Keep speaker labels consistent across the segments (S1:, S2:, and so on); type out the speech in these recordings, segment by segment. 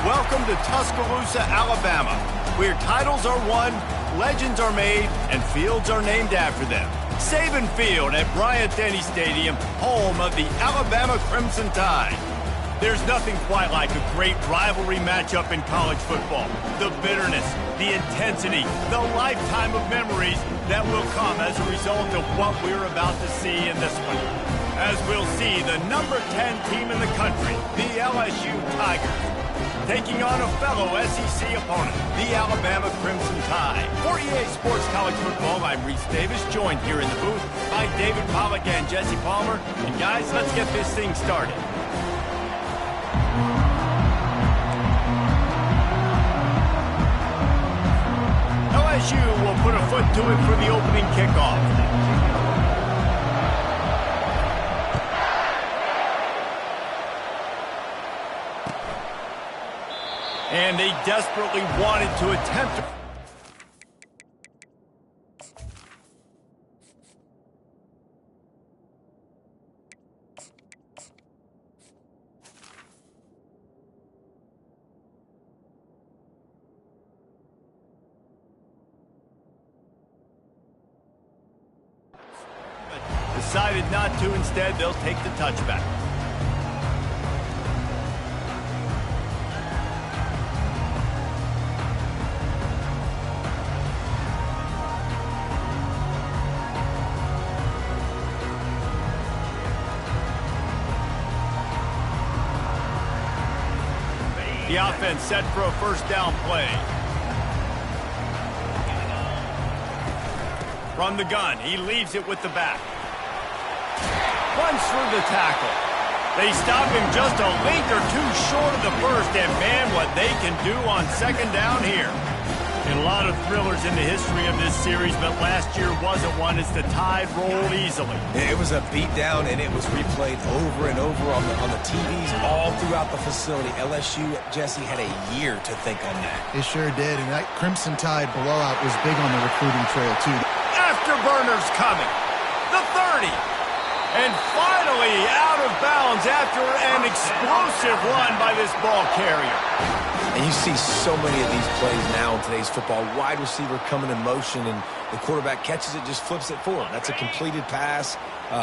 S1: Welcome to Tuscaloosa, Alabama, where titles are won, legends are made, and fields are named after them. Saban Field at Bryant-Denny Stadium, home of the Alabama Crimson Tide. There's nothing quite like a great rivalry matchup in college football. The bitterness, the intensity, the lifetime of memories that will come as a result of what we're about to see in this one. As we'll see the number 10 team in the country, the LSU Tigers, taking on a fellow SEC opponent, the Alabama Crimson Tide. For EA Sports College Football, I'm Reese Davis, joined here in the booth by David Pollack and Jesse Palmer. And guys, let's get this thing started. LSU will put a foot to it for the opening kickoff. And they desperately wanted to attempt to... Decided not to. Instead, they'll take the touchback. The offense set for a first down play. From the gun, he leaves it with the back. Runs through the tackle. They stop him just a length or two short of the first, and man, what they can do on second down here. And a lot of thrillers in the history of this series, but last year wasn't one as the Tide rolled easily.
S2: It was a beatdown, and it was replayed over and over on the TVs all throughout the facility. LSU, Jesse, had a year to think on that.
S3: It sure did, and that Crimson Tide blowout was big on the recruiting trail, too.
S1: Afterburners coming. The 30. And finally out of bounds after an explosive run by this ball carrier.
S2: And you see so many of these plays now in today's football. Wide receiver coming in motion, and the quarterback catches it, just flips it forward. That's a completed pass.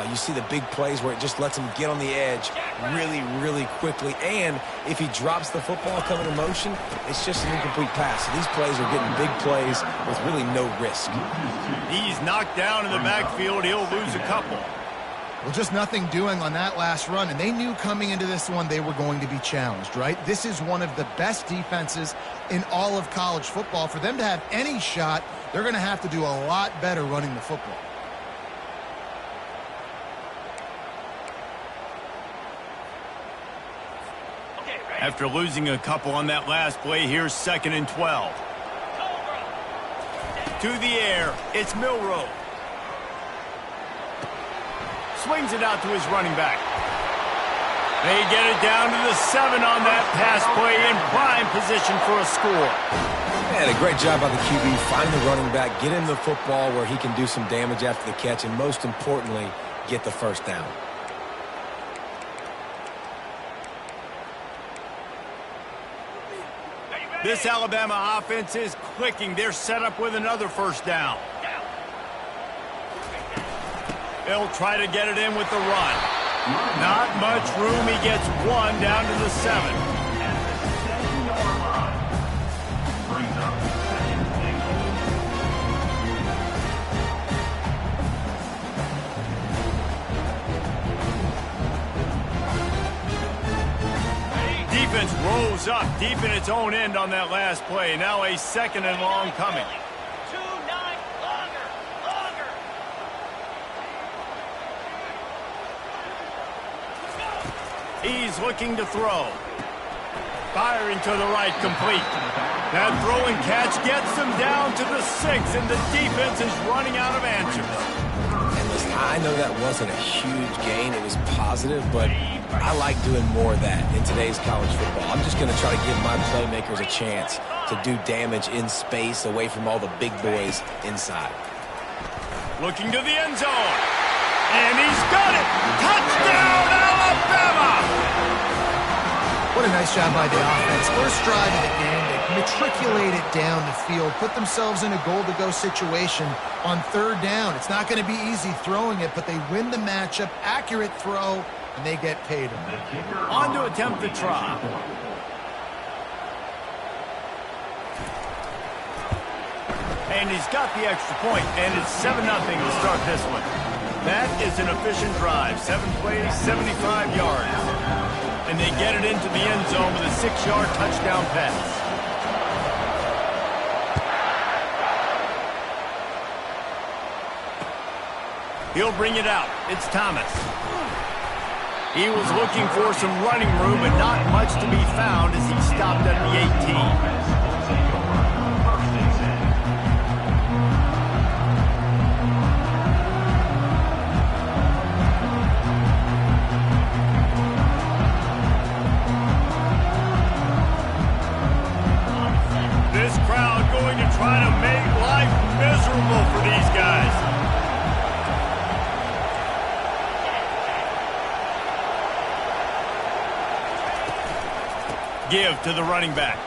S2: You see the big plays where it just lets him get on the edge really, really quickly. And if he drops the football coming in motion, it's just an incomplete pass. So these plays are getting big plays with really no risk.
S1: He's knocked down in the backfield. He'll lose a couple.
S3: Well, just nothing doing on that last run, and they knew coming into this one they were going to be challenged, right? This is one of the best defenses in all of college football. For them to have any shot, they're going to have to do a lot better running the football.
S1: After losing a couple on that last play, here's 2nd and 12. To the air, it's Milroe. Swings it out to his running back. They get it down to the 7 on that pass play, in prime position for a score.
S2: And a great job by the QB, finding the running back, get him the football where he can do some damage after the catch, and most importantly, get the first down.
S1: This Alabama offense is clicking. They're set up with another first down. They'll try to get it in with the run. Not much room. He gets one down to the 7. Defense rolls up deep in its own end on that last play. Now a 2nd and long coming. He's looking to throw. Firing to the right, complete. That throw and catch gets them down to the 6, and the defense is running out of answers.
S2: And listen, I know that wasn't a huge gain. It was positive, but I like doing more of that in today's college football. I'm just going to try to give my playmakers a chance to do damage in space away from all the big boys inside.
S1: Looking to the end zone. And he's got it. Touchdown, Alabama!
S3: What a nice job by the offense. First drive of the game, they matriculated down the field, put themselves in a goal-to-go situation on third down. It's not going to be easy throwing it, but they win the matchup, accurate throw, and they get paid.
S1: On to attempt the try. And he's got the extra point, and it's 7-0 to start this one. That is an efficient drive. 7 plays, 75 yards. And they get it into the end zone with a 6-yard touchdown pass. He'll bring it out. It's Thomas. He was looking for some running room, but not much to be found as he stopped at the 18. This crowd going to try to make life miserable for these guys. Give to the running back.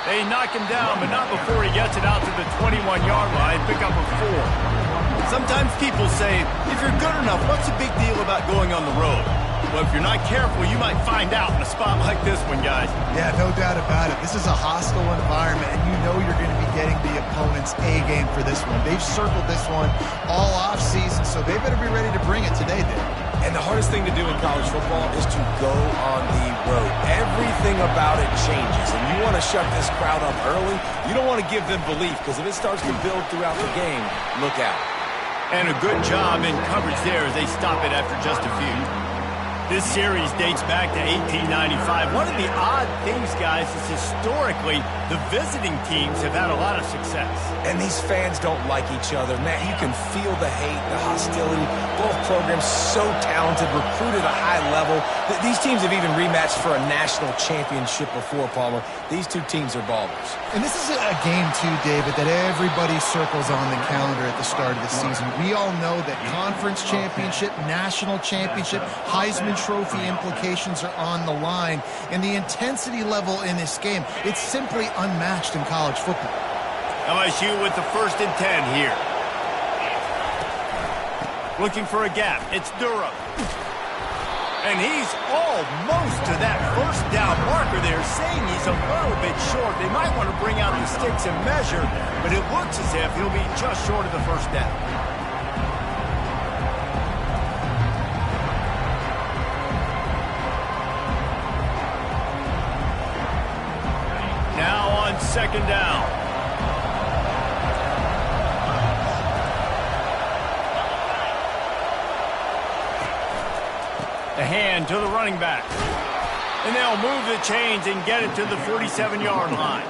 S1: They knock him down, but not before he gets it out to the 21-yard line. Pick up a 4. Sometimes people say, if you're good enough, what's the big deal about going on the road? Well, if you're not careful, you might find out in a spot like this one, guys.
S3: Yeah, no doubt about it. This is a hostile environment, and you know you're going to be getting the opponent's A game for this one. They've circled this one all offseason, so they better be ready to bring it today, Dave.
S2: And the hardest thing to do in college football is to go on the road. Everything about it changes, and you want to shut this crowd up early. You don't want to give them belief, because if it starts to build throughout the game, look out.
S1: And a good job in coverage there as they stop it after just a few. This series dates back to 1895. One of the odd things, guys, is historically the visiting teams have had a lot of success.
S2: And these fans don't like each other. Matt, you can feel the hate, the hostility. Both programs so talented, recruited at a high level. These teams have even rematched for a national championship before, Palmer. These two teams are ballers.
S3: And this is a game, too, David, that everybody circles on the calendar at the start of the season. We all know that conference championship, national championship, Heisman Trophy implications are on the line. And the intensity level in this game, it's simply unmatched in college football.
S1: LSU with the 1st and 10 here. Looking for a gap. It's Durham. And he's almost to that first down marker there, saying he's a little bit short. They might want to bring out the sticks and measure, but it looks as if he'll be just short of the first down. Now on 2nd down. The hand to the running back. And they'll move the chains and get it to the 47-yard line.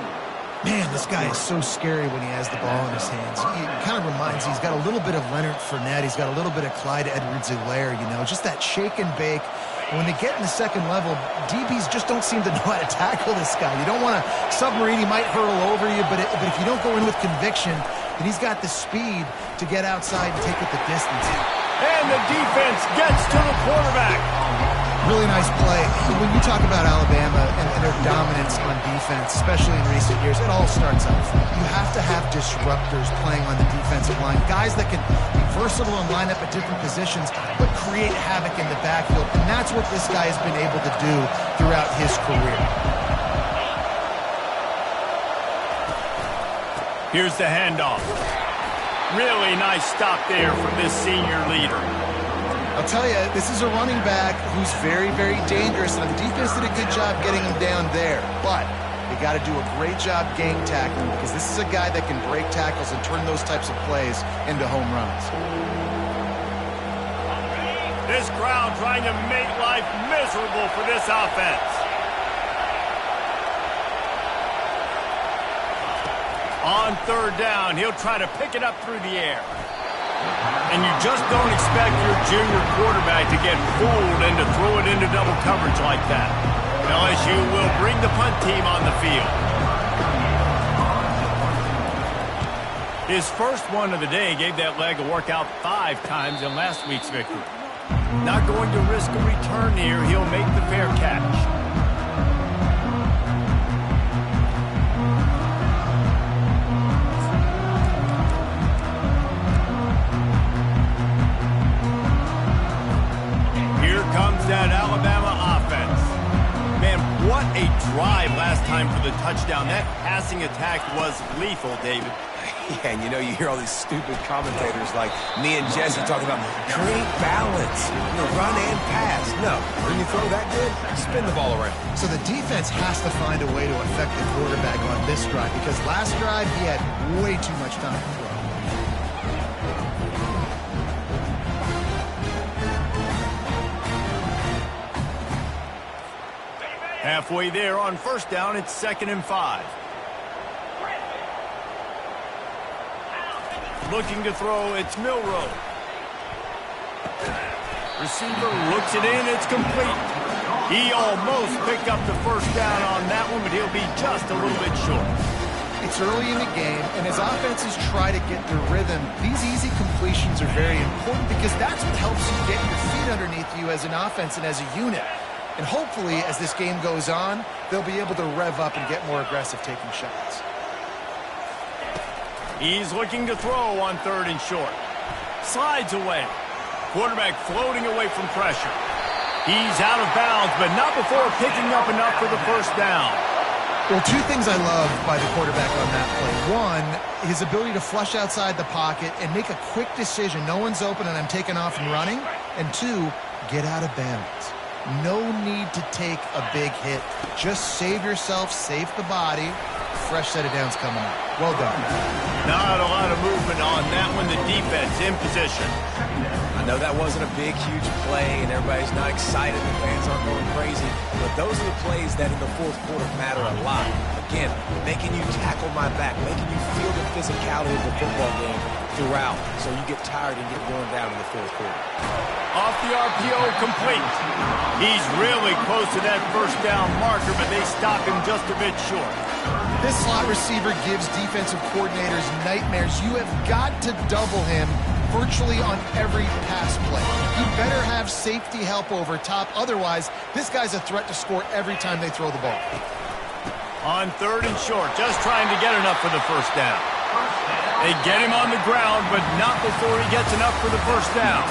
S3: Man, this guy is so scary when he has the ball in his hands. He kind of reminds me, he's got a little bit of Leonard Fournette. He's got a little bit of Clyde Edwards-Helaire, you know, just that shake and bake. And when they get in the second level, DBs just don't seem to know how to tackle this guy. You don't want to submarine. He might hurtle over you, but if you don't go in with conviction, then he's got the speed to get outside and take it the distance.
S1: And the defense gets to the quarterback.
S3: Really nice play. When you talk about Alabama and their dominance on defense, especially in recent years, it all starts out front. You have to have disruptors playing on the defensive line, guys that can be versatile and line up at different positions, but create havoc in the backfield. And that's what this guy has been able to do throughout his career.
S1: Here's the handoff. Really nice stop there from this senior leader.
S3: I'll tell you, this is a running back who's very, very dangerous, and the defense did a good job getting him down there. But they got to do a great job gang tackling, because this is a guy that can break tackles and turn those types of plays into home runs.
S1: This crowd trying to make life miserable for this offense. On 3rd down, he'll try to pick it up through the air. And you just don't expect your junior quarterback to get fooled and to throw it into double coverage like that. LSU will bring the punt team on the field. His first one of the day gave that leg a workout 5 times in last week's victory. Not going to risk a return here. He'll make the fair catch. time for the touchdown. That passing attack was lethal, David.
S2: Yeah, and you hear all these stupid commentators like me and Jesse talking about create balance, run and pass. No, when you throw that good, spin the ball around.
S3: So the defense has to find a way to affect the quarterback on this drive because last drive he had way too much time to throw.
S1: Halfway there on first down, it's 2nd and 5. Looking to throw, it's Milroe. Receiver looks it in, it's complete. He almost picked up the first down on that one, but he'll be just a little bit short.
S3: It's early in the game, and as offenses try to get their rhythm, these easy completions are very important because that's what helps you get your feet underneath you as an offense and as a unit. And hopefully, as this game goes on, they'll be able to rev up and get more aggressive taking shots.
S1: He's looking to throw on 3rd and short. Slides away. Quarterback floating away from pressure. He's out of bounds, but not before picking up enough for the first down.
S3: Well, two things I love by the quarterback on that play. One, his ability to flush outside the pocket and make a quick decision. No one's open and I'm taking off and running. And two, get out of bounds. No need to take a big hit. Just save yourself, save the body. Fresh set of downs coming up. Well done.
S1: Not a lot of movement on that one. The defense in position.
S2: I know that wasn't a big, huge play, and everybody's not excited. The fans aren't going crazy. But those are the plays that in the fourth quarter matter a lot. Again, making you tackle my back, making you feel the physicality of the football game throughout, so you get tired and get worn down in the fourth quarter.
S1: Off the RPO, complete. He's really close to that first down marker, but they stop him just a bit short.
S3: This slot receiver gives defensive coordinators nightmares. You have got to double him virtually on every pass play. You better have safety help over top. Otherwise, this guy's a threat to score every time they throw the ball.
S1: On 3rd and short, just trying to get enough for the first down. They get him on the ground, but not before he gets enough for the first down.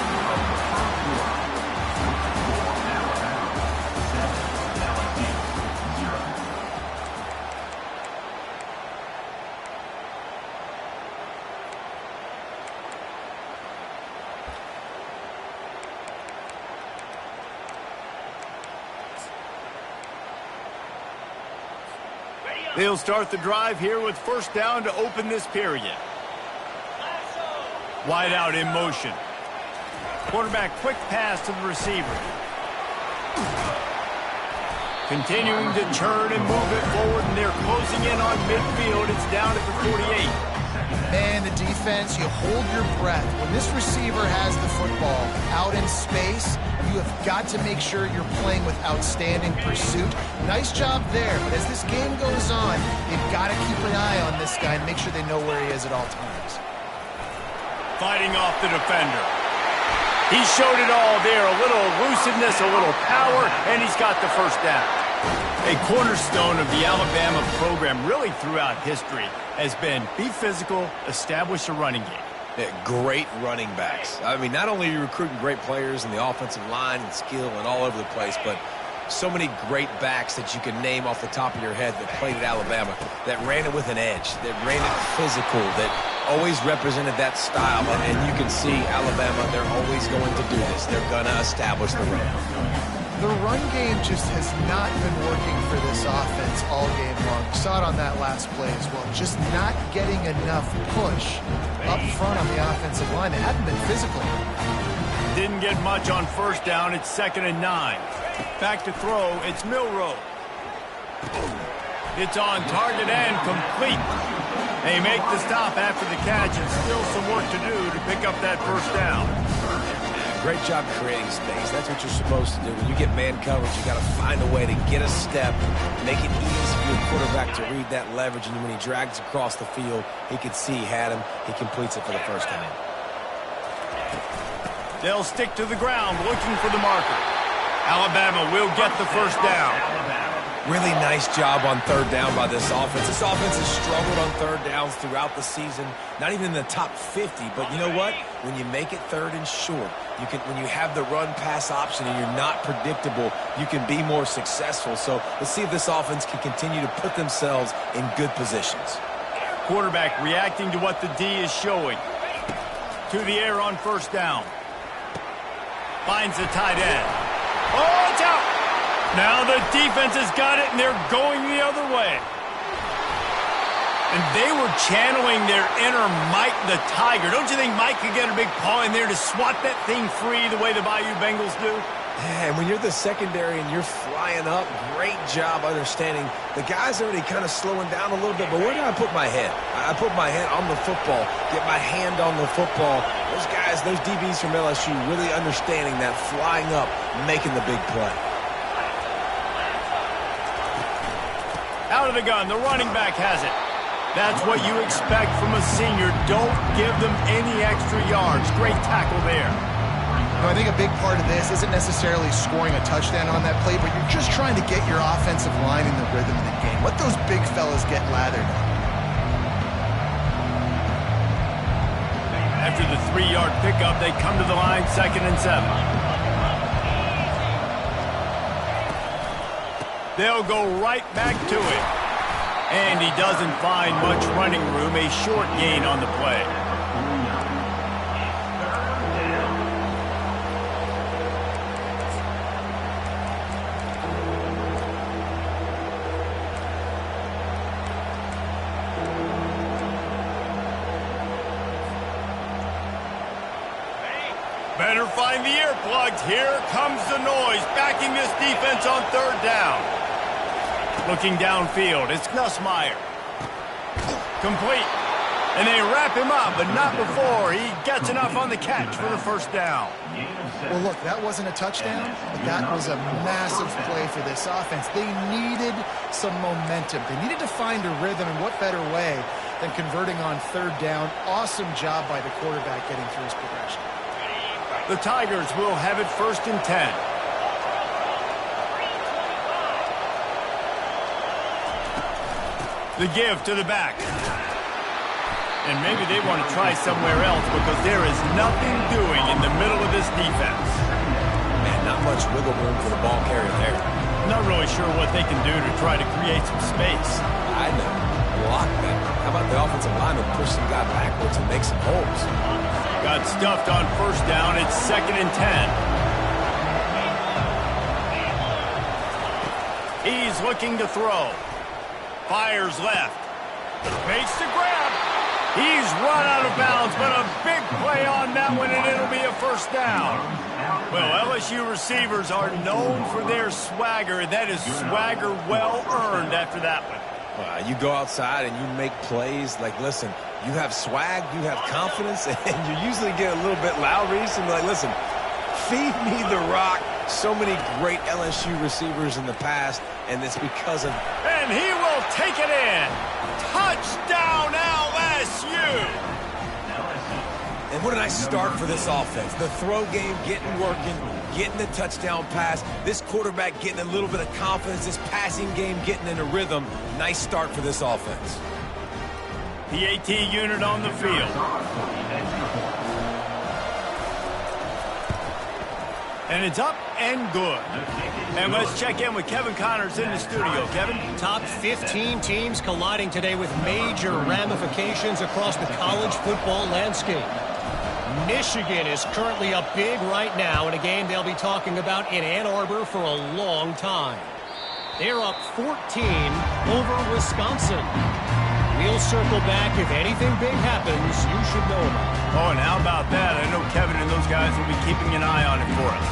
S1: They'll start the drive here with first down to open this period. Wide out in motion. Quarterback quick pass to the receiver. Continuing to churn and move it forward, and they're closing in on midfield. It's down at the 48.
S3: Man, the defense, you hold your breath. When this receiver has the football out in space, you have got to make sure you're playing with outstanding pursuit. Nice job there, but as this game goes on, you've got to keep an eye on this guy and make sure they know where he is at all times.
S1: Fighting off the defender. He showed it all there. A little elusiveness, a little power, and he's got the first down. A cornerstone of the Alabama program really throughout history has been be physical, establish a running game.
S2: Yeah, great running backs. I mean, not only are you recruiting great players in the offensive line and skill and all over the place, but so many great backs that you can name off the top of your head that played at Alabama, that ran it with an edge, that ran it physical, that always represented that style. And you can see Alabama, they're always going to do this. They're going to establish the run.
S3: The run game just has not been working for this offense all game long. We saw it on that last play as well. Just not getting enough push up front on the offensive line. They haven't been physical.
S1: Didn't get much on first down. It's 2nd and 9. Back to throw. It's Milroe. It's on target and complete. They make the stop after the catch, and still some work to do to pick up that first down.
S2: Great job creating space. That's what you're supposed to do. When you get man coverage, you got to find a way to get a step, make it easy for your quarterback to read that leverage, and when he drags across the field, he can see he had him. He completes it for the first time.
S1: They'll stick to the ground, looking for the marker. Alabama will get the first down.
S2: Really nice job on third down by this offense. This offense has struggled on third downs throughout the season. Not even in the top 50, but you know what? When you make it third and short, when you have the run-pass option and you're not predictable, you can be more successful. So let's see if this offense can continue to put themselves in good positions.
S1: Quarterback reacting to what the D is showing. To the air on first down. Finds the tight end. Oh, it's out! Now the defense has got it, and they're going the other way. And they were channeling their inner Mike the Tiger. Don't you think Mike could get a big paw in there to swat that thing free the way the Bayou Bengals do?
S2: Yeah, and when you're the secondary and you're flying up, great job understanding. The guy's already kind of slowing down a little bit, but where did I put my head? I put my head on the football, get my hand on the football. Those guys, those DBs from LSU really understanding that flying up, making the big play.
S1: Out of the gun, the running back has it. That's what you expect from a senior. Don't give them any extra yards. Great tackle there.
S3: I think a big part of this isn't necessarily scoring a touchdown on that play, but you're just trying to get your offensive line in the rhythm of the game. Let those big fellas get lathered up.
S1: After the 3-yard pickup, they come to the line, 2nd and 7. They'll go right back to it. And he doesn't find much running room, a short gain on the play. Better find the earplugs. Here comes the noise, backing this defense on third down. Looking downfield, it's Nussmeier. Complete. And they wrap him up, but not before he gets enough on the catch for the first down.
S3: Well, look, that wasn't a touchdown, but that was a massive play for this offense. They needed some momentum. They needed to find a rhythm, and what better way than converting on third down. Awesome job by the quarterback getting through his progression.
S1: The Tigers will have it 1st and 10. The give to the back. And maybe they want to try somewhere else because there is nothing doing in the middle of this defense.
S2: Man, not much wiggle room for the ball carrier there.
S1: Not really sure what they can do to try to create some space.
S2: I know. Block that. How about the offensive lineman push some guy backwards and make some holes?
S1: Got stuffed on first down. It's 2nd and 10. He's looking to throw. Fires left. Fakes the grab. He's run out of bounds, but a big play on that one, and it'll be a first down. Well, LSU receivers are known for their swagger, and that is swagger well earned after that one.
S2: You go outside and you make plays. Like, listen, you have swag, you have confidence, and you usually get a little bit loud recently. Like, listen, feed me the rock. So many great LSU receivers in the past, and it's because of...
S1: And he will take it in. Touchdown, LSU.
S2: And what a nice start for this offense. The throw game getting working, getting the touchdown pass. This quarterback getting a little bit of confidence. This passing game getting in a rhythm. Nice start for this offense.
S1: The AT unit on the field. And it's up and good. And let's check in with Kevin Connors in the studio. Kevin?
S4: Top 15 teams colliding today with major ramifications across the college football landscape. Michigan is currently up big right now in a game they'll be talking about in Ann Arbor for a long time. They're up 14 over Wisconsin. We'll circle back if anything big happens you should know about.
S1: Oh, and how about that? I know Kevin and those guys will be keeping an eye on it for us.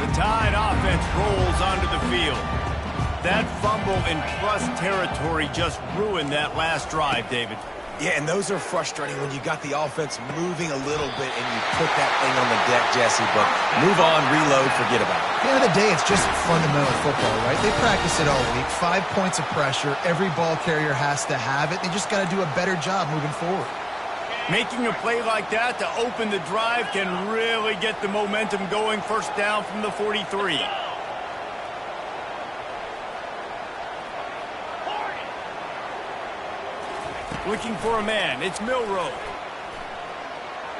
S1: The Tide offense rolls onto the field. That fumble in plus territory just ruined that last drive, David.
S2: Yeah, and those are frustrating when you got the offense moving a little bit and you put that thing on the deck, Jesse. But move on, reload, forget about it.
S3: At the end of the day, it's just fundamental football, right? They practice it all week. 5 points of pressure. Every ball carrier has to have it. They just got to do a better job moving forward.
S1: Making a play like that to open the drive can really get the momentum going. First down from the 43. Looking for a man. It's Milroe.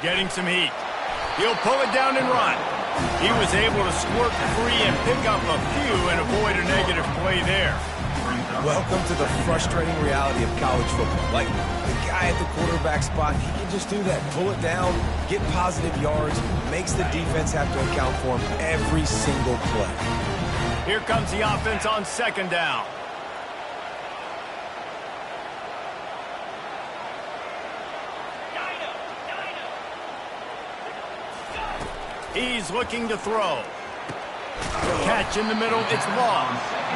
S1: Getting some heat. He'll pull it down and run. He was able to squirt free and pick up a few and avoid a negative play there.
S2: Welcome to the frustrating reality of college football. Like, the guy at the quarterback spot, he can just do that. Pull it down, get positive yards, makes the defense have to account for him every single play.
S1: Here comes the offense on second down. He's looking to throw. Catch in the middle, it's long.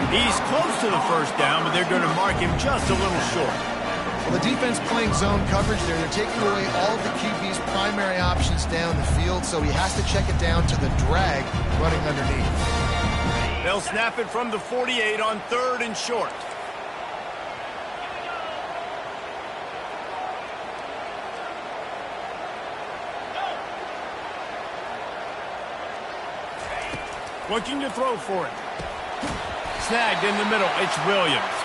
S1: He's close to the first down, but they're going to mark him just a little short.
S3: Well, the defense playing zone coverage there. They're taking away all of the QB's primary options down the field, so he has to check it down to the drag running underneath.
S1: They'll snap it from the 48 on third and short. Looking to throw for it. Snagged in the middle. It's Williams.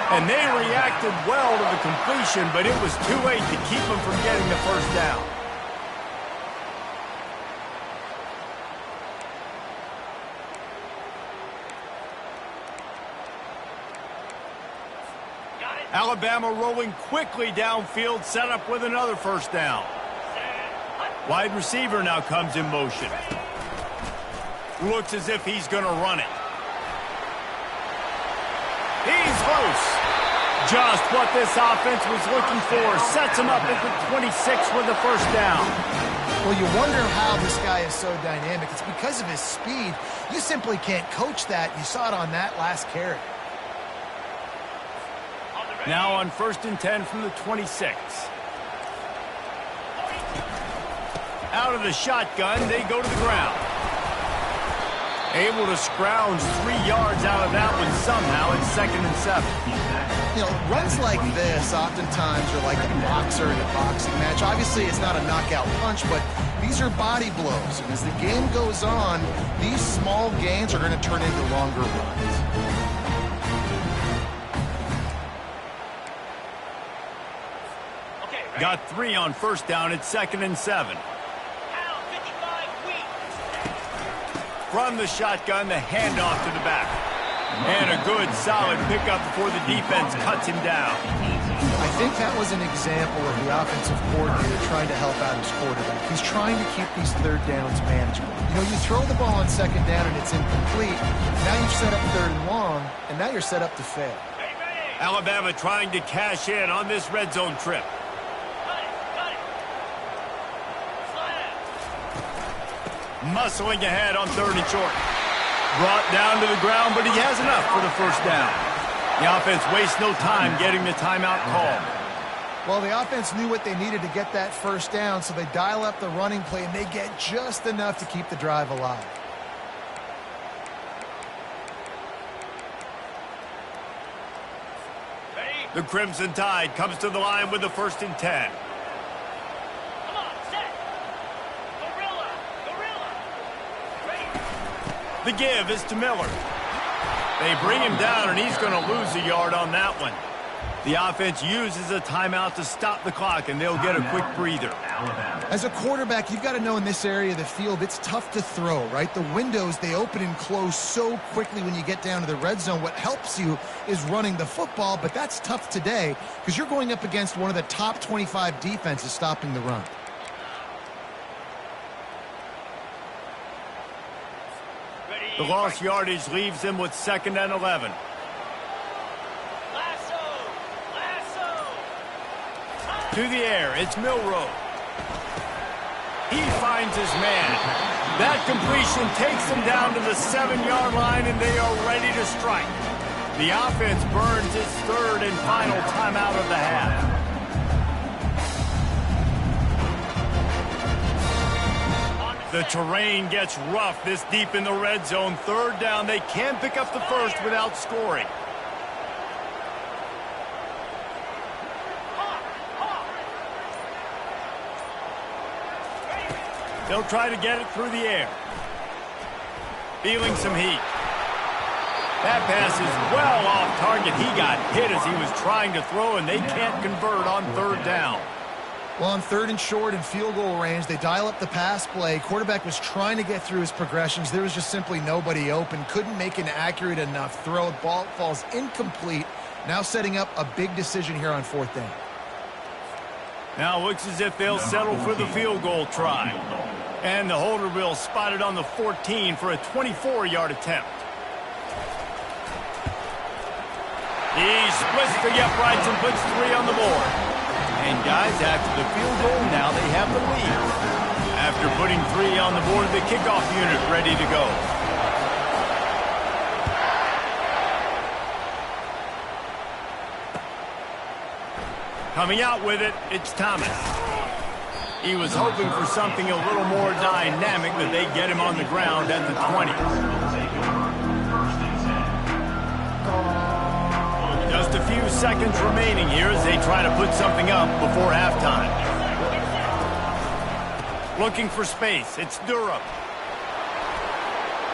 S1: And they reacted well to the completion, but it was too late to keep them from getting the first down. Alabama rolling quickly downfield, set up with another first down. Wide receiver now comes in motion. Looks as if he's going to run it. He's loose. Just what this offense was looking for. Sets him up at the 26 with the first down.
S3: Well, you wonder how this guy is so dynamic. It's because of his speed. You simply can't coach that. You saw it on that last carry.
S1: Now on first and 10 from the 26. Out of the shotgun, they go to the ground. Able to scrounge 3 yards out of that one somehow. It's 2nd and 7.
S3: You know, runs like this oftentimes are like a boxer in a boxing match. Obviously, it's not a knockout punch, but these are body blows. And as the game goes on, these small gains are going to turn into longer runs.
S1: Got 3 on first down. It's 2nd and 7. From the shotgun, the handoff to the back. And a good, solid pickup before the defense cuts him down.
S3: I think that was an example of the offensive coordinator trying to help out his quarterback. He's trying to keep these third downs manageable. You know, you throw the ball on second down and it's incomplete. Now you've set up third and long, and now you're set up to fail.
S1: Alabama trying to cash in on this red zone trip. Muscling ahead on third and short. Brought down to the ground, but he has enough for the first down. The offense wastes no time getting the timeout called.
S3: Well, the offense knew what they needed to get that first down, so they dial up the running play, and they get just enough to keep the drive alive.
S1: The Crimson Tide comes to the line with the 1st and 10. The give is to Miller. They bring him down, and he's going to lose a yard on that one. The offense uses a timeout to stop the clock, and they'll get a quick breather.
S3: As a quarterback, you've got to know in this area of the field, it's tough to throw, right? The windows, they open and close so quickly when you get down to the red zone. What helps you is running the football, but that's tough today because you're going up against one of the top 25 defenses stopping the run.
S1: The lost yardage leaves them with 2nd and 11. To the air, it's Milroe. He finds his man. That completion takes them down to the 7-yard line, and they are ready to strike. The offense burns its 3rd and final timeout of the half. The terrain gets rough this deep in the red zone. 3rd down, they can pick up the first without scoring. They'll try to get it through the air. Feeling some heat. That pass is well off target. He got hit as he was trying to throw, and they can't convert on third down.
S3: Well, on third and short and field goal range, they dial up the pass play. Quarterback was trying to get through his progressions. There was just simply nobody open. Couldn't make an accurate enough throw. The ball falls incomplete. Now setting up a big decision here on fourth down.
S1: Now looks as if they'll settle for the field goal try. And the holder will spot it on the 14 for a 24-yard attempt. He splits the uprights and puts 3 on the board. And guys, after the field goal, now they have the lead. After putting 3 on the board, the kickoff unit ready to go. Coming out with it, it's Thomas. He was hoping for something a little more dynamic, but they get him on the ground at the 20. Just a few seconds remaining here as they try to put something up before halftime. Looking for space. It's Durham.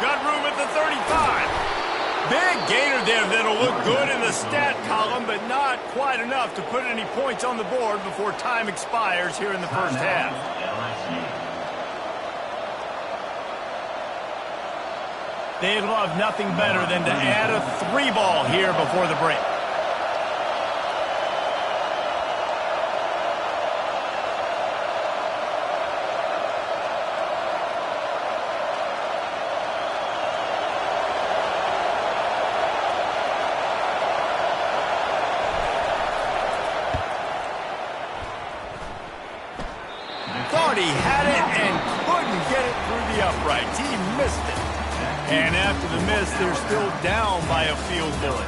S1: Got room at the 35. Big gainer there that'll look good in the stat column, but not quite enough to put any points on the board before time expires here in the first half. They'd love nothing better than to add a 3 ball here before the break. Thought he had it and couldn't get it through the uprights. He missed it. And after the miss, they're still down by a field goal.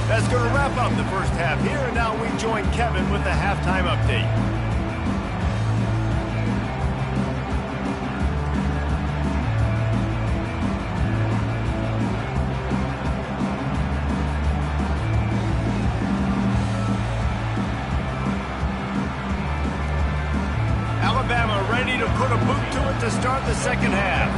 S1: That's going to wrap up the first half here, and now we join Kevin with the halftime update. Alabama ready to put a boot to it to start the second half.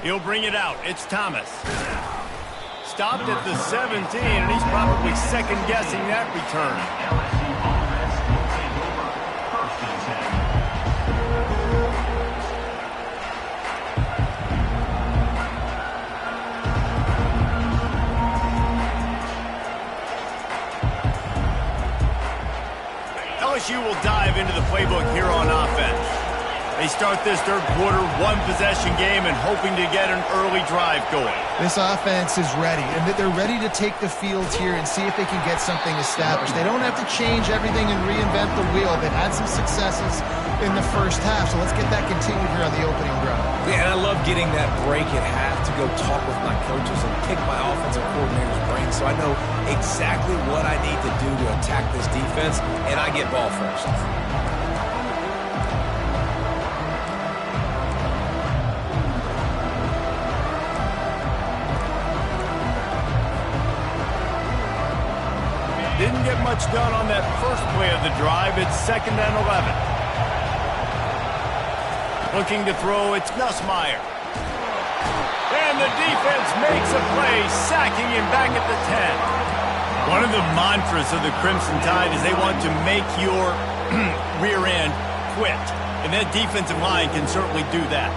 S1: He'll bring it out. It's Thomas. Stopped at the 17, and he's probably second-guessing that return. LSU will dive into the playbook here on offense. They start this third quarter one-possession game and hoping to get an early drive going.
S3: This offense is ready, and they're ready to take the field here and see if they can get something established. They don't have to change everything and reinvent the wheel. They've had some successes in the first half, so let's get that continued here on the opening drive.
S2: Yeah, and I love getting that break at half to go talk with my coaches and pick my offensive coordinator's brain so I know exactly what I need to do to attack this defense, and I get ball first.
S1: Didn't get much done on that first play of the drive. It's 2nd and 11. Looking to throw, it's Nussmeier. And the defense makes a play, sacking him back at the 10. One of the mantras of the Crimson Tide is they want to make your rear end quit. And that defensive line can certainly do that.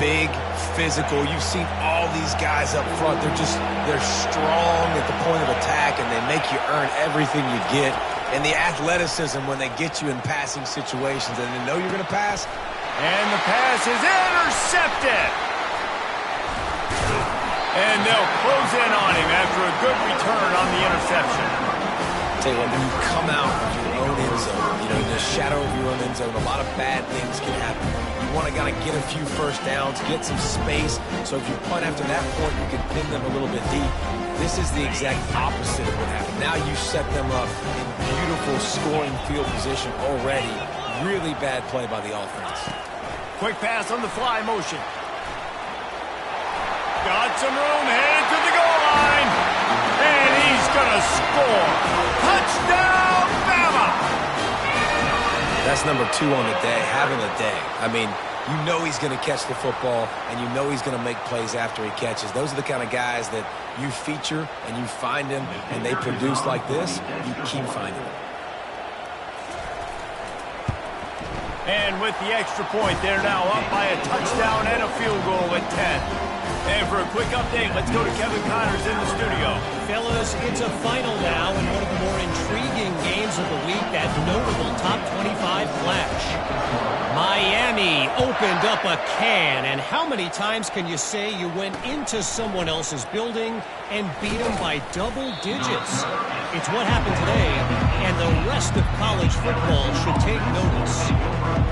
S2: Big, physical. You've seen all these guys up front. They're strong at the point of attack, and they make you earn everything you get. And the athleticism when they get you in passing situations, and they know you're going to pass.
S1: And the pass is intercepted. And they'll close in on him after a good return on the interception.
S2: Tell you what, when you come out of your own end zone, in the shadow of your own end zone, a lot of bad things can happen. You want to kind of get a few first downs, get some space, so if you punt after that point, you can pin them a little bit deep. This is the exact opposite of what happened. Now you set them up in beautiful scoring field position already. Really bad play by the offense.
S1: Quick pass on the fly motion. Got some room, headed to the goal line. And he's going to score. Touchdown, Bama!
S2: That's number 2 on the day, having a day. I mean, you know he's going to catch the football, and you know he's going to make plays after he catches. Those are the kind of guys that you feature and you find them, and they produce like this. You keep finding them.
S1: And with the extra point, they're now up by a touchdown and a field goal at 10. And for a quick update, let's go to Kevin Connors in the studio.
S4: Fellas, it's a final now in one of the more intriguing games of the week, that notable top 25 clash. Miami opened up a can, and how many times can you say you went into someone else's building and beat them by double digits? It's what happened today, and the rest of college football should take notice.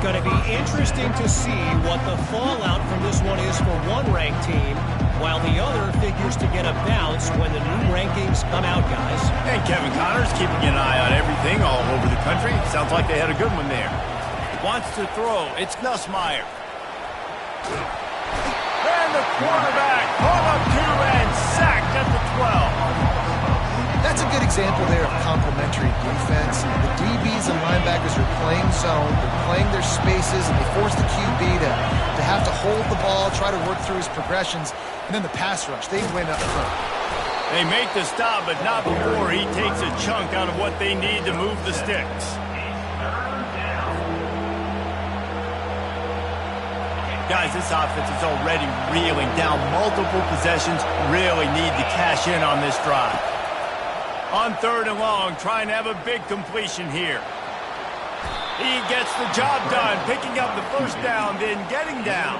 S4: Going to be interesting to see what the fallout from this one is for one ranked team, while the other figures to get a bounce when the new rankings come out, guys.
S1: And Kevin Connors keeping an eye on everything all over the country. Sounds like they had a good one there. Wants to throw. It's Nussmeier. And the quarterback pulled up 2 and sacked at the 12.
S3: That's a good example there of complementary defense. The DBs and linebackers are playing zone, they're playing their spaces, and they force the QB to have to hold the ball, try to work through his progressions, and then the pass rush, they win up front.
S1: They make the stop, but not before he takes a chunk out of what they need to move the sticks. Guys, this offense is already reeling down multiple possessions, really need to cash in on this drive. On 3rd and long, trying to have a big completion here. He gets the job done, picking up the first down, then getting down.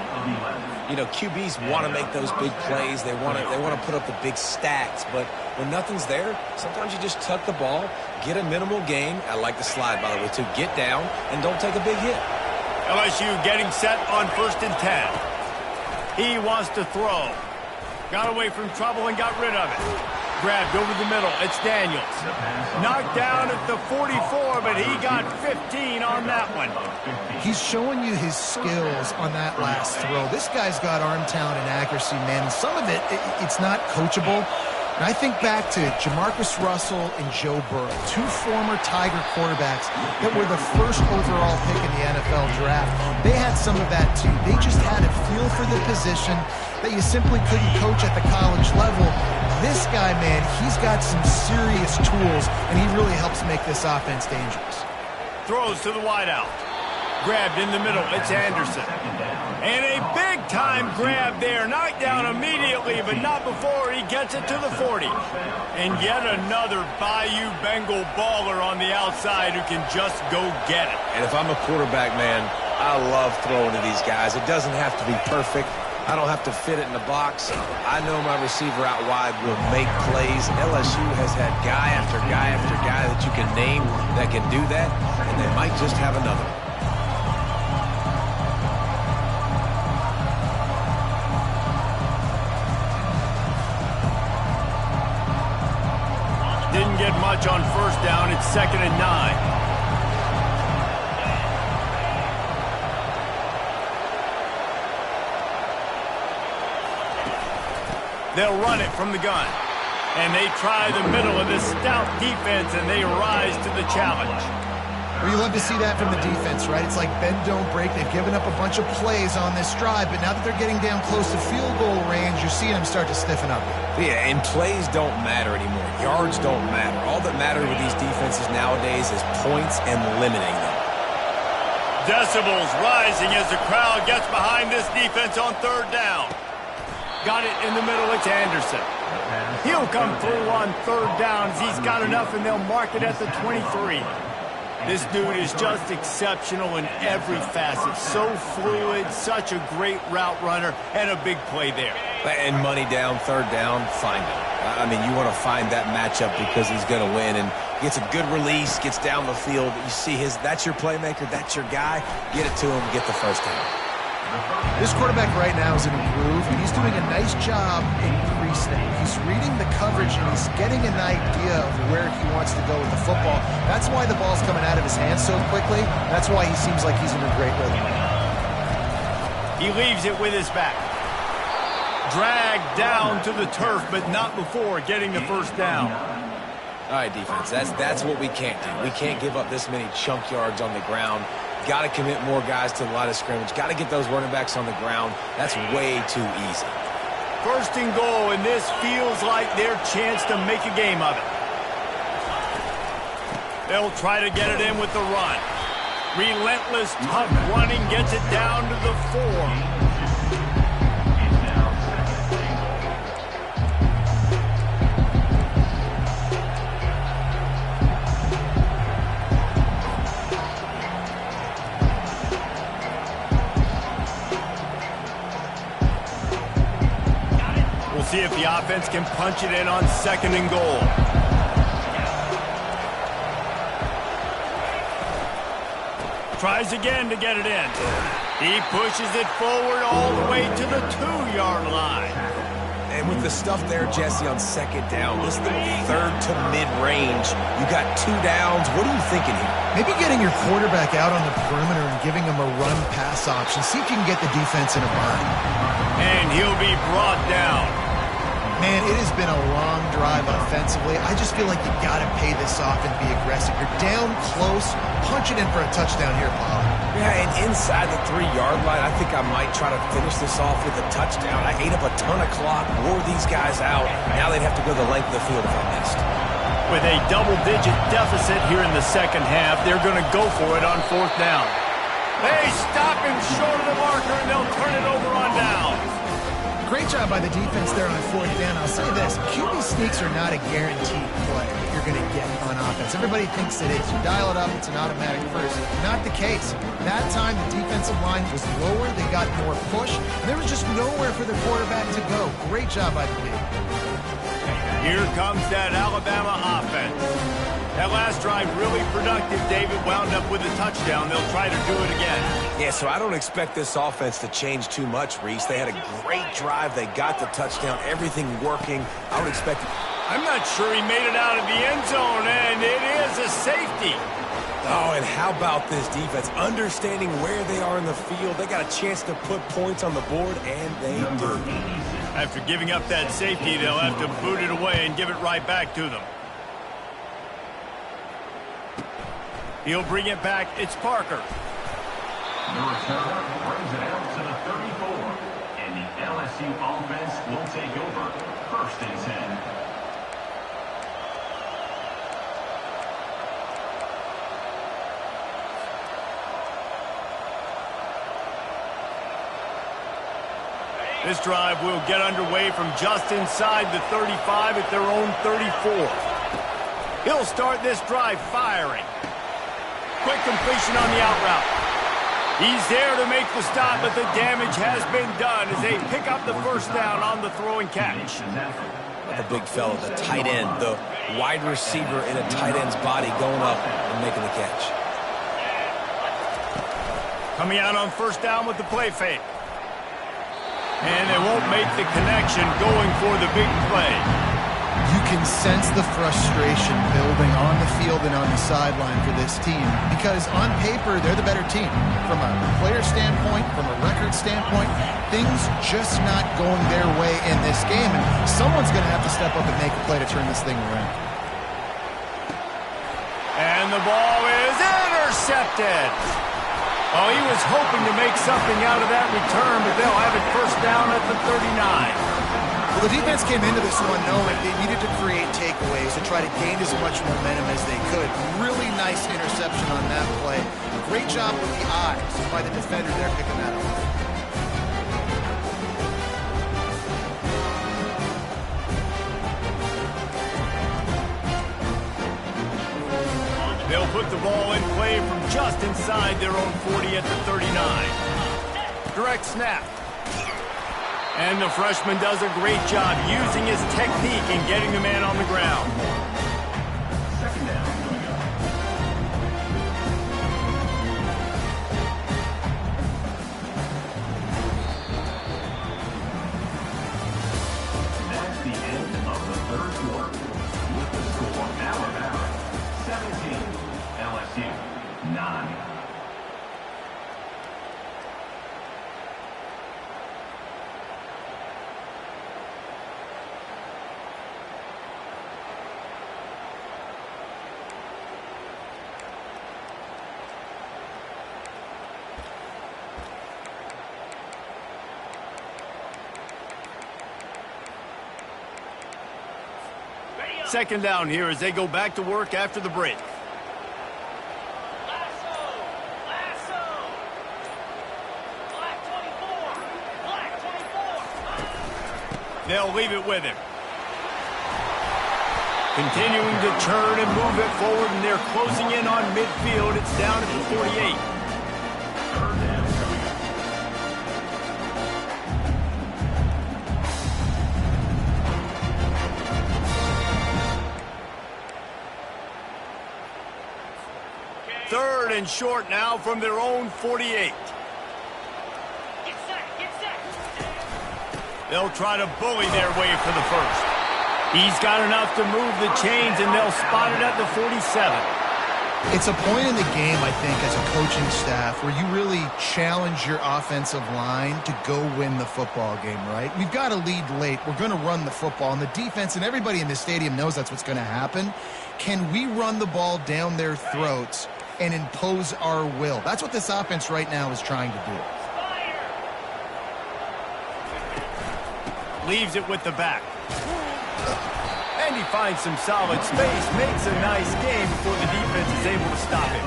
S2: You know, QBs want to make those big plays. They want to put up the big stats. But when nothing's there, sometimes you just tuck the ball, get a minimal gain. I like the slide, by the way, too. Get down and don't take a big hit.
S1: LSU getting set on 1st and 10. He wants to throw. Got away from trouble and got rid of it. Grabbed over the middle. It's Daniels. Knocked down at the 44, but he got 15 on that one.
S3: He's showing you his skills on that last throw. This guy's got arm talent and accuracy, man. And some of it's not coachable. And I think back to Jamarcus Russell and Joe Burrow, 2 former Tiger quarterbacks that were the first overall pick in the NFL draft. They had some of that too. They just had a feel for the position that you simply couldn't coach at the college level. This guy, man, he's got some serious tools, and he really helps make this offense dangerous.
S1: Throws to the wideout. Grabbed in the middle. It's Anderson. And a big-time grab there. Knocked down immediately, but not before he gets it to the 40. And yet another Bayou Bengal baller on the outside who can just go get it.
S2: And if I'm a quarterback, man, I love throwing to these guys. It doesn't have to be perfect. I don't have to fit it in the box. I know my receiver out wide will make plays. LSU has had guy after guy after guy that you can name that can do that, and they might just have another.
S1: Didn't get much on 1st down. It's 2nd and 9. They'll run it from the gun. And they try the middle of this stout defense, and they rise to the challenge.
S3: Well, you love to see that from the defense, right? It's like bend, don't break. They've given up a bunch of plays on this drive, but now that they're getting down close to field goal range, you're seeing them start to stiffen up.
S2: Yeah, and plays don't matter anymore. Yards don't matter. All that matters with these defenses nowadays is points and limiting them.
S1: Decibels rising as the crowd gets behind this defense on 3rd down. Got it in the middle. It's Anderson. He'll come through on 3rd down as he's got enough, and they'll mark it at the 23. This dude is just exceptional in every facet. So fluid, such a great route runner, and a big play there.
S2: And money down, 3rd down, find him. I mean, you want to find that matchup because he's going to win, and gets a good release, gets down the field. You see that's your playmaker, that's your guy. Get it to him, get the 1st down.
S3: This quarterback right now is in a groove, and he's doing a nice job in pre-snap. He's reading the coverage motion. He's getting an idea of where he wants to go with the football. That's why the ball's coming out of his hands so quickly. That's why he seems like he's in a great rhythm.
S1: He leaves it with his back. Dragged down to the turf, but not before getting the first down.
S2: All right, defense, that's what we can't do. We can't give up this many chunk yards on the ground. Got to commit more guys to the line of scrimmage. Got to get those running backs on the ground. That's way too easy.
S1: First and goal, and this feels like their chance to make a game of it. They'll try to get it in with the run. Relentless, tough running gets it down to the 4. See if the offense can punch it in on second and goal. Tries again to get it in. He pushes it forward all the way to the 2-yard line.
S2: And with the stuff there, Jesse, on second down, this little third to mid-range, you got 2 downs. What are you thinking here?
S3: Maybe getting your quarterback out on the perimeter and giving him a run-pass option. See if you can get the defense in a bind.
S1: And he'll be brought down.
S3: Man, it has been a long drive offensively. I just feel like you got to pay this off and be aggressive. You're down close. Punch it in for a touchdown here, Paul.
S2: Yeah, and inside the 3-yard line, I think I might try to finish this off with a touchdown. I ate up a ton of clock, wore these guys out. Now they'd have to go the length of the field if I missed.
S1: With a double-digit deficit here in the second half, they're going to go for it on 4th down. They stop him short of the marker, and they'll turn it over on down.
S3: Great job by the defense there on 4th down. I'll say this, QB sneaks are not a guaranteed play that you're going to get on offense. Everybody thinks it is. You dial it up, it's an automatic first. Not the case. That time, the defensive line was lower. They got more push. And there was just nowhere for the quarterback to go. Great job by the D.
S1: Here comes that Alabama offense. That last drive really productive. David wound up with a touchdown. They'll try to do it again.
S2: Yeah, so I don't expect this offense to change too much, Reese. They had a great drive. They got the touchdown. Everything working. I would expect...
S1: I'm not sure he made it out of the end zone, and it is a safety.
S2: Oh, and how about this defense? Understanding where they are in the field. They got a chance to put points on the board, and they do.
S1: After giving up that safety, they'll have to boot it away and give it right back to them. He'll bring it back. It's Parker.
S5: The return brings it out to the 34. And the LSU offense will take over. 1st and 10.
S1: This drive will get underway from just inside the 35 at their own 34. He'll start this drive firing. Quick completion on the out route. He's there to make the stop, but the damage has been done as they pick up the first down on the throw and catch.
S2: The big fella, the tight end, the wide receiver in a tight end's body going up and making the catch.
S1: Coming out on 1st down with the play fake. And they won't make the connection going for the big play.
S3: You can sense the frustration building on the field and on the sideline for this team because on paper, they're the better team. From a player standpoint, from a record standpoint, things just not going their way in this game. And someone's going to have to step up and make a play to turn this thing around.
S1: And the ball is intercepted. Oh, he was hoping to make something out of that return, but they'll have it 1st down at the 39.
S3: Well, the defense came into this one knowing they needed to create takeaways to try to gain as much momentum as they could. Really nice interception on that play. Great job with the eyes by the defender there picking that up.
S1: They'll put the ball in play from just inside their own 40 at the 39. Direct snap. And the freshman does a great job using his technique and getting the man on the ground.
S5: 2nd down. That's the end of the 3rd quarter.
S1: second down here as they go back to work after the break. They'll leave it with him. Continuing to turn and move it forward, and they're closing in on midfield. It's down at the 48. Third and short now from their own 48. They'll try to bully their way for the first. He's got enough to move the chains, and they'll spot it at the 47.
S3: It's a point in the game, I think, as a coaching staff where you really challenge your offensive line to go win the football game, right? We've got to lead late. We're going to run the football, and the defense and everybody in this stadium knows that's what's going to happen. Can we run the ball down their throats and impose our will? That's what this offense right now is trying to do.
S1: Leaves it with the back. And he finds some solid space, makes a nice game before the defense is able to stop him.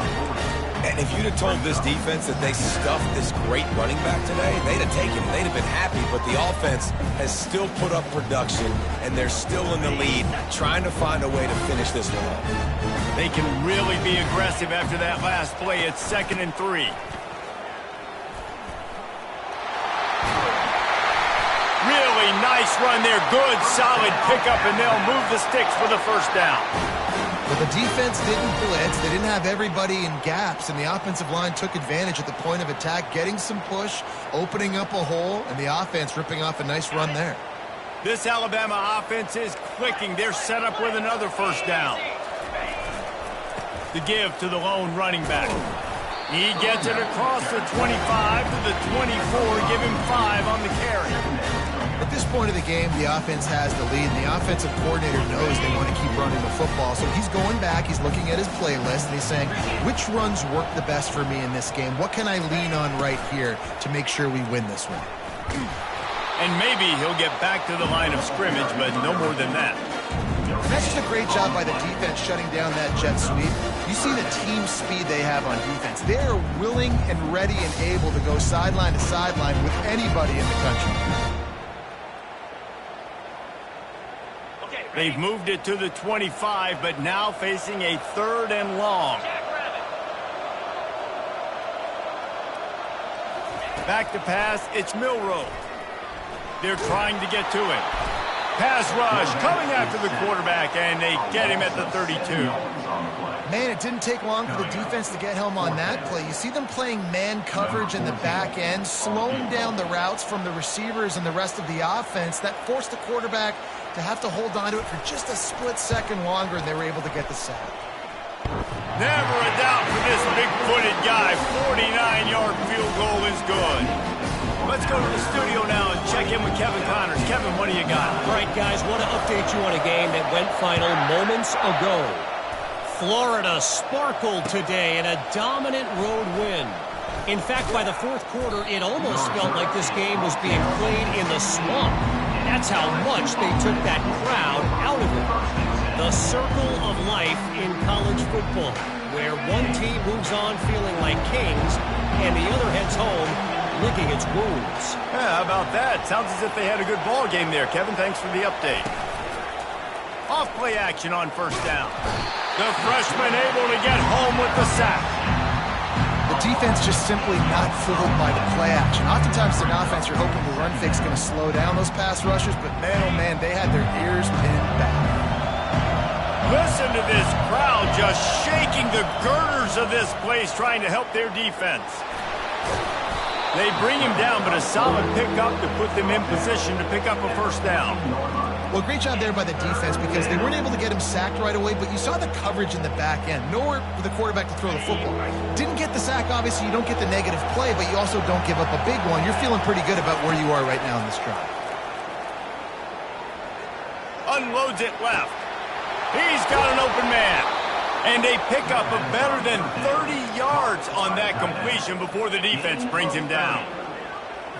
S2: And if you'd have told this defense that they stuffed this great running back today, they'd have taken it. They'd have been happy, but the offense has still put up production, and they're still in the lead, trying to find a way to finish this one off.
S1: They can really be aggressive after that last play. It's 2nd and 3. Really nice run there. Good, solid pickup, and they'll move the sticks for the first down.
S3: But the defense didn't blitz. They didn't have everybody in gaps, and the offensive line took advantage at the point of attack, getting some push, opening up a hole, and the offense ripping off a nice run there.
S1: This Alabama offense is clicking. They're set up with another first down. The give to the lone running back. He gets it across the 25 to the 24, give him 5 on the carry.
S3: At this point of the game, the offense has the lead, and the offensive coordinator knows they want to keep running the football. So he's going back, he's looking at his playlist, and he's saying, which runs work the best for me in this game? What can I lean on right here to make sure we win this one?
S1: And maybe he'll get back to the line of scrimmage, but no more than that.
S3: That's just a great job by the defense shutting down that jet sweep. You see the team speed they have on defense. They are willing and ready and able to go sideline to sideline with anybody in the country.
S1: They've moved it to the 25, but now facing a 3rd and long. Back to pass, it's Milroe. They're trying to get to it. Pass rush coming after the quarterback, and they get him at the 32.
S3: Man, it didn't take long for the defense to get home on that play. You see them playing man coverage in the back end, slowing down the routes from the receivers and the rest of the offense. That forced the quarterback to have to hold on to it for just a split second longer, and they were able to get the sack.
S1: Never a doubt for this big-footed guy. 49-yard field goal is good. Let's go to the studio now and check in with Kevin Connors. Kevin, what do you got?
S4: All right, guys, want to update you on a game that went final moments ago. Florida sparkled today in a dominant road win. In fact, by the 4th quarter, it almost felt like this game was being played in the swamp. That's how much they took that crowd out of it. The circle of life in college football, where one team moves on feeling like kings and the other heads home licking its wounds.
S1: Yeah, how about that? Sounds as if they had a good ball game there. Kevin, thanks for the update. Off-play action on first down. The freshman able to get home with the sack.
S3: The defense just simply not fooled by the play action. Oftentimes, in offense, you're hoping the run fake's going to slow down those pass rushers, but man, oh man, they had their ears pinned back.
S1: Listen to this crowd just shaking the girders of this place, trying to help their defense. They bring him down, but a solid pickup to put them in position to pick up a first down.
S3: Well, great job there by the defense because they weren't able to get him sacked right away, but you saw the coverage in the back end. Nowhere for the quarterback to throw the football. Didn't get the sack, obviously. You don't get the negative play, but you also don't give up a big one. You're feeling pretty good about where you are right now in this drive.
S1: Unloads it left. He's got an open man. And they pick up a better than 30 yards on that completion before the defense brings him down.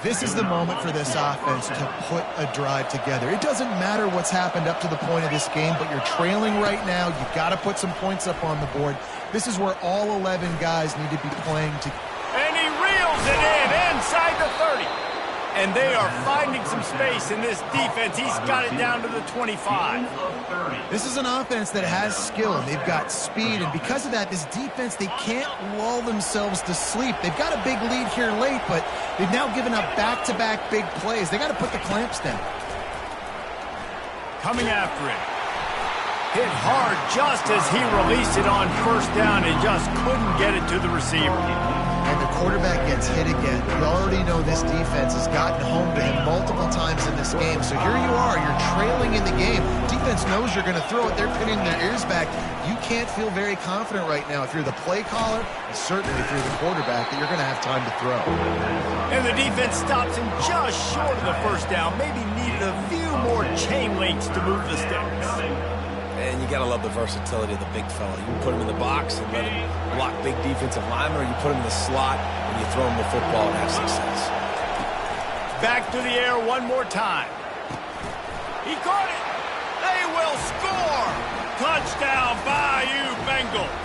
S3: This is the moment for this offense to put a drive together. It doesn't matter what's happened up to the point of this game, but you're trailing right now. You've got to put some points up on the board. This is where all 11 guys need to be playing together.
S1: And he reels it in inside the 30. And they are finding some space in this defense. He's got it down to the 25.
S3: This is an offense that has skill. They've got speed, and because of that, this defense, they can't lull themselves to sleep. They've got a big lead here late, but they've now given up back-to-back big plays. They got to put the clamps down.
S1: Coming after it. Hit hard just as he released it on first down and just couldn't get it to the receiver.
S3: And the quarterback gets hit again. You already know this defense has gotten home to him multiple times in this game. So here you are, you're trailing in the game. Defense knows you're going to throw it. They're pinning their ears back. You can't feel very confident right now if you're the play caller, and certainly if you're the quarterback, that you're going to have time to throw.
S1: And the defense stops him just short of the first down. Maybe needed a few more chain links to move the sticks.
S2: And you got to love the versatility of the big fella. You can put him in the box and let him block big defensive linemen, or you put him in the slot and you throw him the football and have success.
S1: Back to the air one more time. He caught it. They will score. Touchdown, Bayou Bengals.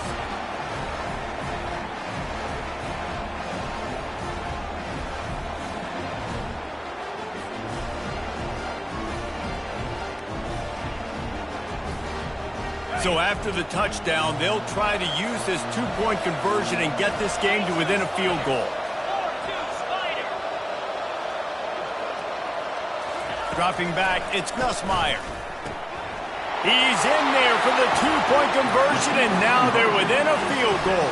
S1: So after the touchdown, they'll try to use this two-point conversion and get this game to within a field goal. Dropping back, it's Nussmeier. He's in there for the two-point conversion, and now they're within a field goal.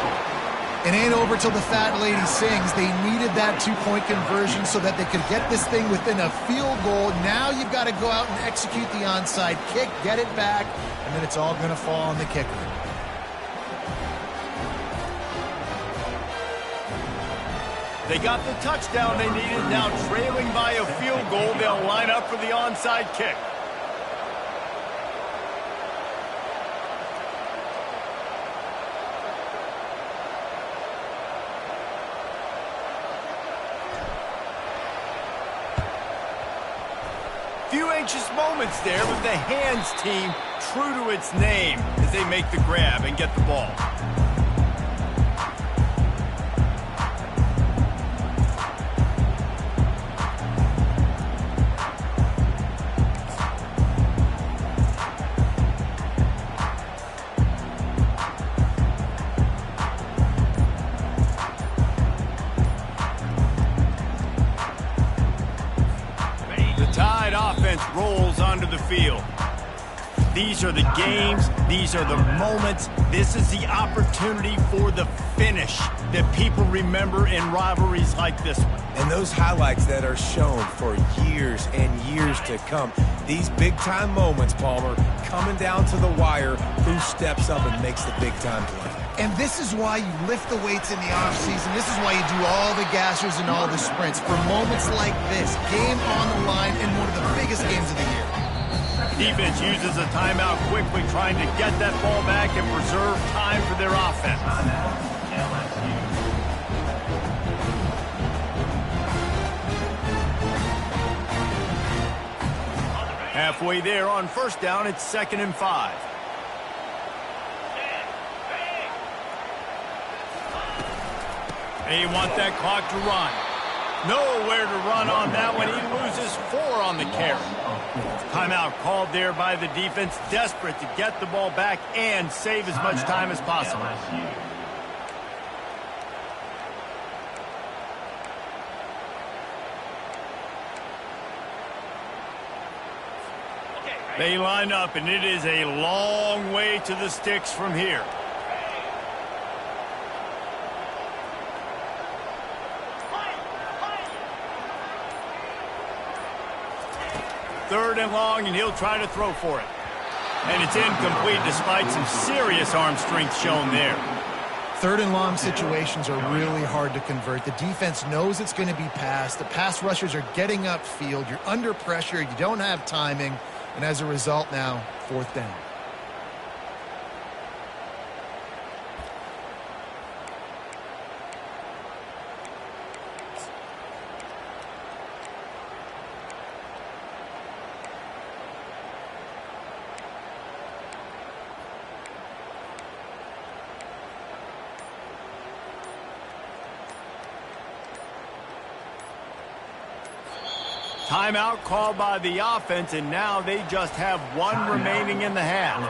S3: It ain't over till the fat lady sings. They needed that two-point conversion so that they could get this thing within a field goal. Now you've got to go out and execute the onside kick, get it back, and then it's all going to fall on the kicker.
S1: They got the touchdown they needed. Now trailing by a field goal, they'll line up for the onside kick. Few anxious moments there, but the hands team true to its name as they make the grab and get the ball. Offense rolls onto the field. These are the games. These are the moments. This is the opportunity for the finish that people remember in rivalries like this one.
S2: And those highlights that are shown for years and years to come. These big-time moments, Palmer, coming down to the wire, who steps up and makes the big-time play.
S3: And this is why you lift the weights in the offseason. This is why you do all the gassers and all the sprints. For moments like this, game on the line in one of the biggest games of the year.
S1: Defense uses a timeout quickly, trying to get that ball back and preserve time for their offense. Halfway there on first down, it's 2nd and 5. They want that clock to run. Nowhere to run on that one. He loses 4 on the carry. Timeout called there by the defense, desperate to get the ball back and save as much time as possible. They line up, and it is a long way to the sticks from here. Third and long, and he'll try to throw for it. And it's incomplete despite some serious arm strength shown there.
S3: Third and long situations are really hard to convert. The defense knows it's going to be passed. The pass rushers are getting upfield. You're under pressure. You don't have timing. And as a result now, 4th down.
S1: Timeout called by the offense, and now they just have one remaining in the half.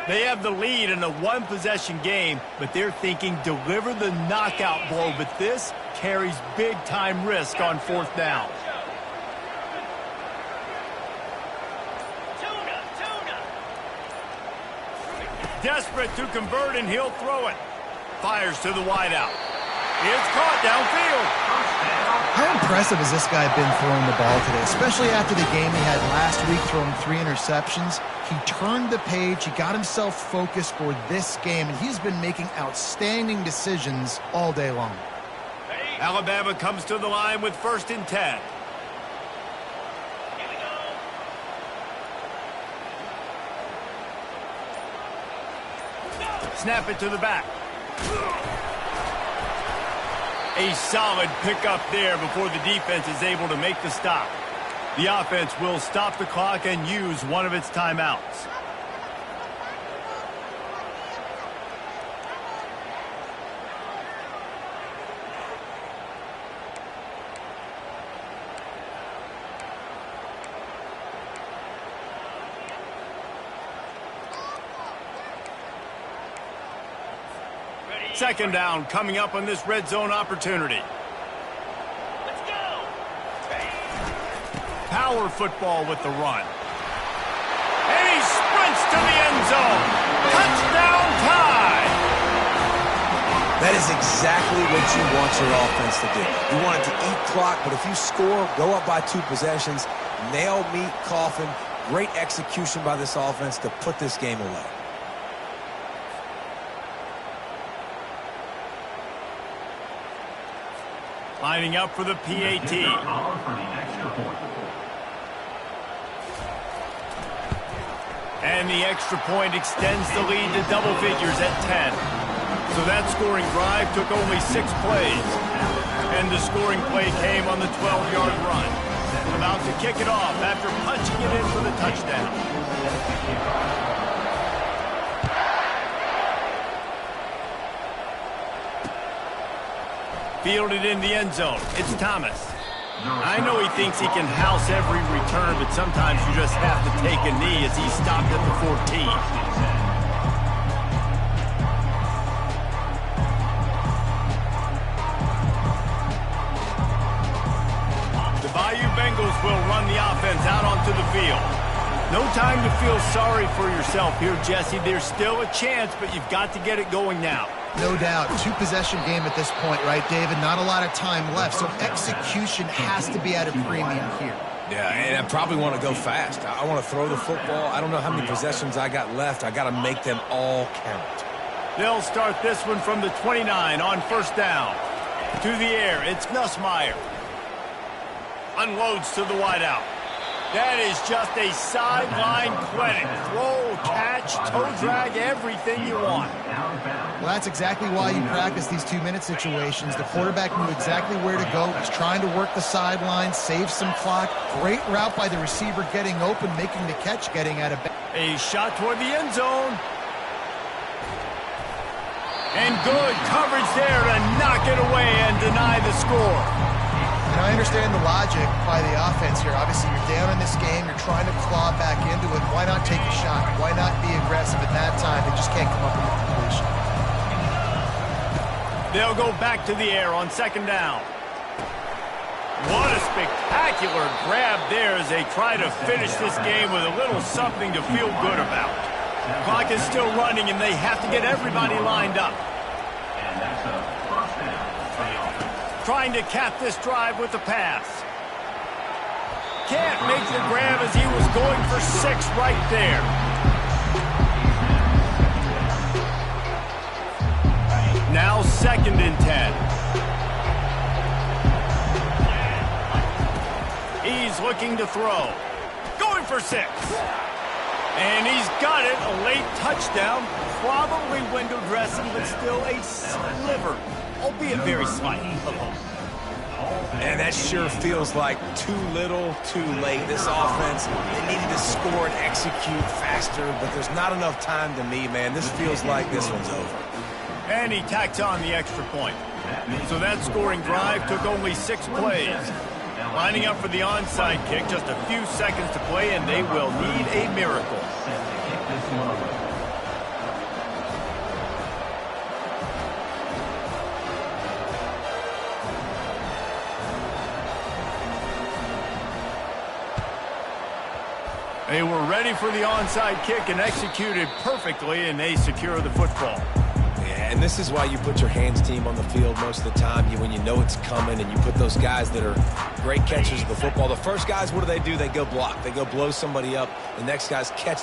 S1: They have the lead in a one-possession game, but they're thinking deliver the knockout blow, but this carries big-time risk on fourth down. Desperate to convert, and he'll throw it. Fires to the wideout. It's caught downfield.
S3: How impressive has this guy been throwing the ball today, especially after the game he had last week throwing 3 interceptions? He turned the page, he got himself focused for this game, and he's been making outstanding decisions all day long.
S1: Alabama comes to the line with 1st and 10. Snap it to the back. A solid pickup there before the defense is able to make the stop. The offense will stop the clock and use one of its timeouts. Second down coming up on this red zone opportunity. Let's go. Power football with the run. And he sprints to the end zone. Touchdown tie.
S2: That is exactly what you want your offense to do. You want it to eat clock, but if you score, go up by 2 possessions, nail meat coffin, great execution by this offense to put this game away.
S1: Lining up for the PAT. And the extra point extends the lead to double figures at 10. So that scoring drive took only 6 plays. And the scoring play came on the 12-yard run. About to kick it off after punching it in for the touchdown. Fielded in the end zone. It's Thomas. I know he thinks he can house every return, but sometimes you just have to take a knee as he stopped at the 14. The Bayou Bengals will run the offense out onto the field. No time to feel sorry for yourself here, Jesse. There's still a chance, but you've got to get it going now.
S3: No doubt. 2-possession game at this point, right, David? Not a lot of time left, so execution has to be at a premium here.
S2: Yeah, and I probably want to go fast. I want to throw the football. I don't know how many possessions I got left. I got to make them all count.
S1: They'll start this one from the 29 on 1st down. To the air, it's Nussmeier. Unloads to the wideout. That is just a sideline clinic. Throw, catch, toe drag, everything you want.
S3: Well, that's exactly why you practice these 2-minute situations. The quarterback knew exactly where to go. He's trying to work the sideline, save some clock. Great route by the receiver getting open, making the catch, getting out of bounds.
S1: A shot toward the end zone. And good coverage there to knock it away and deny the score.
S3: And I understand the logic by the offense here. Obviously, you're down in this game. You're trying to claw back into it. Why not take a shot? Why not be aggressive at that time? They just can't come up with a completion.
S1: They'll go back to the air on 2nd down. What a spectacular grab there as they try to finish this game with a little something to feel good about. Clock is still running, and they have to get everybody lined up.
S5: And that's a 1st down for the offense.
S1: Trying to cap this drive with the pass. Can't make the grab as he was going for 6 right there. Now 2nd and 10. He's looking to throw. Going for 6. And he's got it. A late touchdown. Probably window dressing, but still a sliver, albeit very slight, of hope.
S2: And that sure feels like too little, too late. This offense, they needed to score and execute faster, but there's not enough time to me, man. This feels like this one's over.
S1: And he tacks on the extra point. So that scoring drive took only 6 plays. Lining up for the onside kick, just a few seconds to play, and they will need a miracle. They were ready for the onside kick and executed perfectly, and they secure the football.
S2: Yeah, and this is why you put your hands team on the field most of the time. When you know it's coming, and you put those guys that are great catchers of the football. The first guys, what do? They go block. They go blow somebody up. The next guys catch